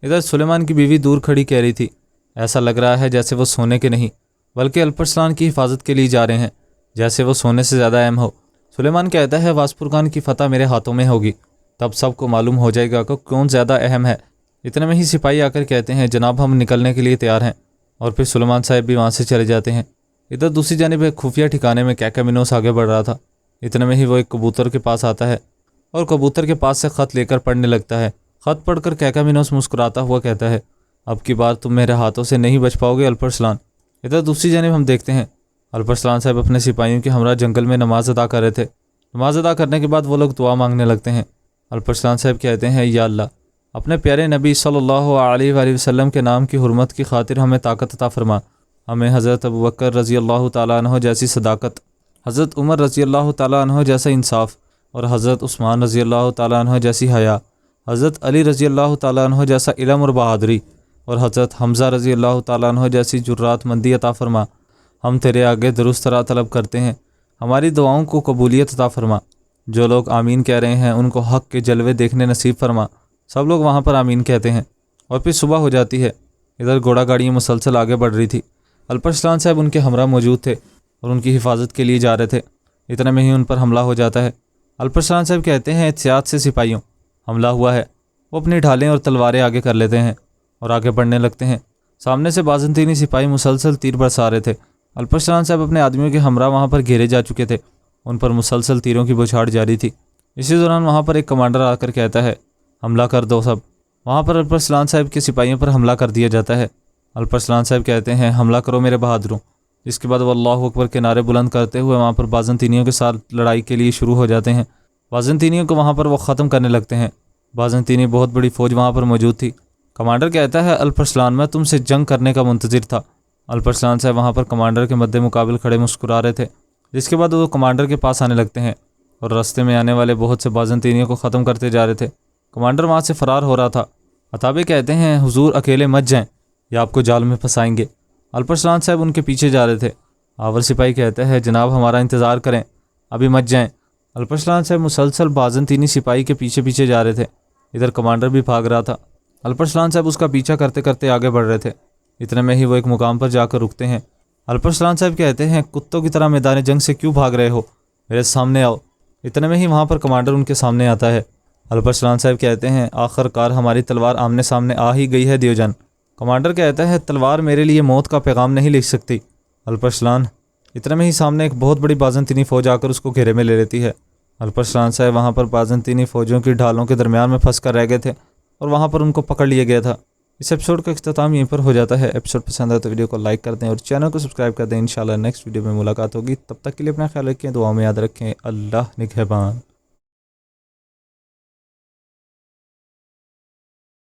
ادھر سلیمان کی بیوی دور کھڑی کہہ رہی تھی، ایسا لگ رہا ہے جیسے وہ سونے کے نہیں بلکہ الپرسلان کی حفاظت کے لیے جا رہے ہیں، جیسے وہ سونے سے زیادہ اہم ہو۔ سلیمان کہتا ہے واسپورکان کی فتح میرے ہاتھوں میں ہوگی، تب سب کو معلوم ہو جائے گا کہ کون زیادہ اہم ہے۔ اتنے میں ہی سپاہی آ کر کہتے ہیں جناب ہم نکلنے کے لیے تیار ہیں، اور پھر سلیمان صاحب بھی وہاں سے چلے جاتے ہیں۔ ادھر دوسری جانب ایک خفیہ ٹھکانے میں کیکامینوس آگے بڑھ رہا تھا۔ اتنے میں ہی وہ ایک کبوتر کے پاس آتا ہے اور کبوتر کے پاس سے خط لے کر پڑھنے لگتا ہے۔ خط پڑھ کر کیکامینوس مسکراتا ہوا کہتا ہے اب کی بار تم میرے ہاتھوں سے نہیں بچ پاؤ گے الپرسلان۔ ادھر دوسری جانب ہم دیکھتے ہیں الپرسلان صاحب اپنے سپاہیوں کے ہمراہ جنگل میں نماز ادا کر رہے تھے۔ نماز ادا کرنے کے بعد وہ لوگ دعا مانگنے لگتے ہیں۔ الپرسلان صاحب کہتے ہیں یا اللہ اپنے پیارے نبی صلی اللہ علیہ وآلہ وسلم کے نام کی حرمت کی خاطر ہمیں طاقت عطا فرما، ہمیں حضرت ابوبکر رضی اللہ تعالیٰ عنہ جیسی صداقت، حضرت عمر رضی اللہ تعالیٰ عنہ جیسا انصاف، اور حضرت عثمان رضی اللہ تعالیٰ عنہ جیسی حیا، حضرت علی رضی اللہ تعالیٰ عنہ جیسا علم اور بہادری، اور حضرت حمزہ رضی اللہ تعالیٰ عنہ جیسی جرات مندی عطا فرما۔ ہم تیرے آگے درست راہ طلب کرتے ہیں، ہماری دعاؤں کو قبولیت عطا فرما۔ جو لوگ آمین کہہ رہے ہیں ان کو حق کے جلوے دیکھنے نصیب فرما۔ سب لوگ وہاں پر آمین کہتے ہیں اور پھر صبح ہو جاتی ہے۔ ادھر گھوڑا گاڑیاں مسلسل آگے بڑھ رہی تھی۔ الپرسلان صاحب ان کے ہمراہ موجود تھے اور ان کی حفاظت کے لیے جا رہے تھے۔ اتنے میں ہی ان پر حملہ ہو جاتا ہے۔ الپرسلان صاحب کہتے ہیں احتیاط سے سپاہیوں، حملہ ہوا ہے۔ وہ اپنی ڈھالیں اور تلواریں آگے کر لیتے ہیں اور آگے بڑھنے لگتے ہیں۔ سامنے سے بازنطینی سپاہی مسلسل تیر برسا رہے تھے۔ الپرسلان صاحب اپنے آدمیوں کے ہمراہ وہاں پر گھیرے جا چکے تھے، ان پر مسلسل تیروں کی بوچھاڑ جاری تھی۔ اسی دوران وہاں پر ایک کمانڈر آ کر کہتا ہے حملہ کر دو سب۔ وہاں پر الپرسلان صاحب کے سپاہیوں پر حملہ کر دیا جاتا ہے۔ الپرسلان صاحب کہتے ہیں حملہ کرو میرے بہادروں۔ اس کے بعد وہ اللہ اکبر کے نعرے بلند کرتے ہوئے وہاں پر بازنطینیوں کے ساتھ لڑائی کے لیے شروع ہو جاتے ہیں۔ بازنطینیوں کو وہاں پر وہ ختم کرنے لگتے ہیں۔ بازنطینی بہت بڑی فوج وہاں پر موجود تھی۔ کمانڈر کہتا ہے الپرسلان میں تم سے جنگ کرنے کا منتظر تھا۔ الپرسلان صاحب وہاں پر کمانڈر کے مد مقابل کھڑے مسکرا رہے تھے، جس کے بعد وہ کمانڈر کے پاس آنے لگتے ہیں اور راستے میں آنے والے بہت سے بازنطینیوں کو ختم کرتے جا رہے تھے۔ کمانڈر وہاں سے فرار ہو رہا تھا۔ عطابے کہتے ہیں حضور اکیلے مت جائیں یا آپ کو جال میں پھنسائیں گے۔ الپرسلان صاحب ان کے پیچھے جا رہے تھے۔ آور سپاہی کہتے ہیں جناب ہمارا انتظار کریں، ابھی مت جائیں۔ الپرسلان صاحب مسلسل بازنطینی سپاہی کے پیچھے پیچھے جا رہے تھے۔ ادھر کمانڈر بھی بھاگ رہا تھا۔ الپرسلان صاحب اس کا پیچھا کرتے کرتے آگے بڑھ رہے تھے۔ اتنے میں ہی وہ ایک مقام پر جا کر رکتے ہیں۔ الپرسلان صاحب کہتے ہیں کتوں کی طرح میدان جنگ سے کیوں بھاگ رہے ہو، میرے سامنے آؤ۔ اتنے میں ہی وہاں پر کمانڈر ان کے سامنے آتا ہے۔ الپرسلان صاحب کہتے ہیں آخر کار ہماری تلوار آمنے سامنے آ ہی گئی ہے دیوجن۔ کمانڈر کہتا ہے تلوار میرے لیے موت کا پیغام نہیں لکھ سکتی الپرسلان۔ اتنے میں ہی سامنے ایک بہت بڑی بازنطینی فوج آ کر اس کو گھیرے میں لے لیتی ہے۔ الپرسلان صاحب وہاں پر بازنطینی فوجوں کی ڈھالوں کے درمیان میں پھنس کر رہ گئے تھے اور وہاں پر ان کو پکڑ لیا گیا تھا۔ اس ایپیسوڈ کا اختتام یہیں پر ہو جاتا ہے۔ ایپیسوڈ پسند آئے تو ویڈیو کو لائک کر دیں اور چینل کو سبسکرائب کر دیں۔ انشاءاللہ نیکسٹ ویڈیو میں ملاقات ہوگی، تب تک کے لیے اپنا خیال رکھیں، دعاؤں میں یاد رکھیں۔ اللہ نگہبان۔